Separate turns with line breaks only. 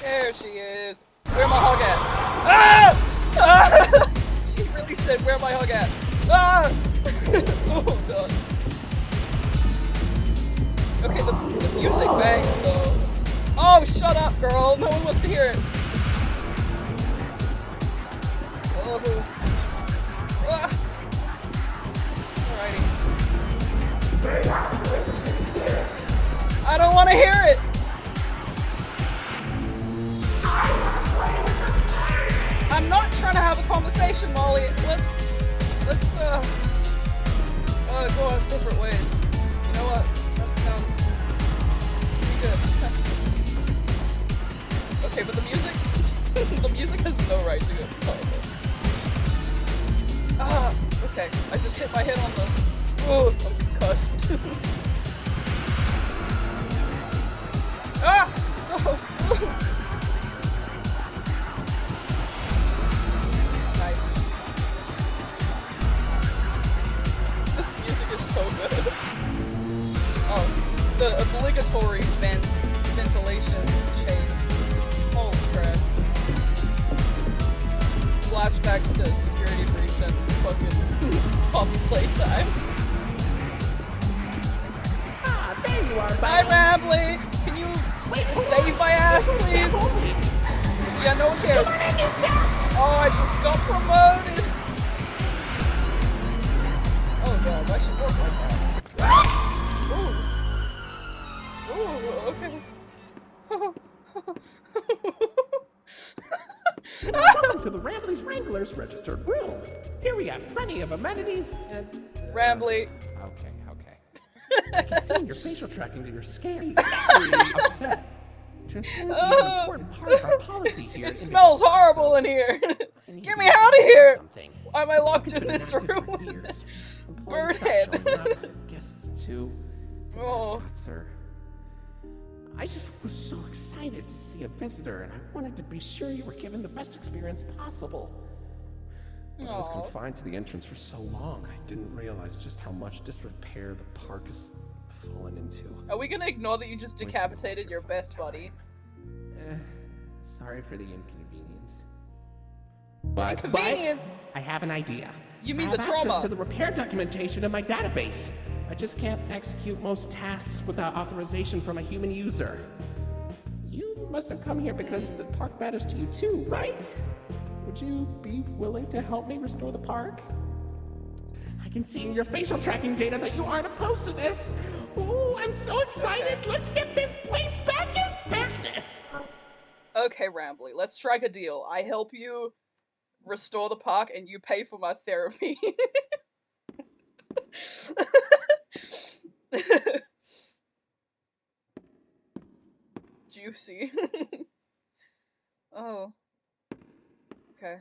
There she is. Where my hug at? Ah! Ah! She really said, where my hug at? Ah! Oh god. Okay, the music bangs though. Oh, shut up, girl. No one wants to hear it. Oh. Ah. Alrighty. I don't want to hear it. I'm not trying to have a conversation, Molly. Let's go our separate ways. You know what? That sounds pretty good. Okay, but the music, the music has no right to go. Ah, okay. I just hit my head on the. Oh, I'm concussed. Ah! Oh. So good. Oh, the obligatory ventilation chase. Holy crap. Flashbacks to security breach and fucking poppy playtime.
Ah, there you are,
Bye, Rambley! Can you save my ass, please? Yeah, no one cares. Oh, I just got promoted! Oh god, why should work like that? Ooh. Okay.
Welcome to the Rambley's Wranglers registered room. Here we have plenty of amenities and...
Rambley.
Okay. I can see in your facial tracking that you're scared and upset. Transparency is an important part of our policy here.
It smells horrible in here. Get me out of here. Why am I locked in this room? Birdhead.
Guests too.
Oh.
Sir. I just was so excited to see a visitor, and I wanted to be sure you were given the best experience possible. I was confined to the entrance for so long, I didn't realize just how much disrepair the park has fallen into.
Are we gonna ignore that you just decapitated your best buddy?
Sorry for the inconvenience.
But
I have an idea.
You mean
I
the
have
trauma?
access to the repair documentation in my database. I just can't execute most tasks without authorization from a human user. You must have come here because the park matters to you too, right? Would you be willing to help me restore the park? I can see in your facial tracking data that you aren't opposed to this. Oh, I'm so excited. Let's get this place back in business.
Okay, Rambley, let's strike a deal. I help you restore the park and you pay for my therapy. Juicy. Oh. Okay.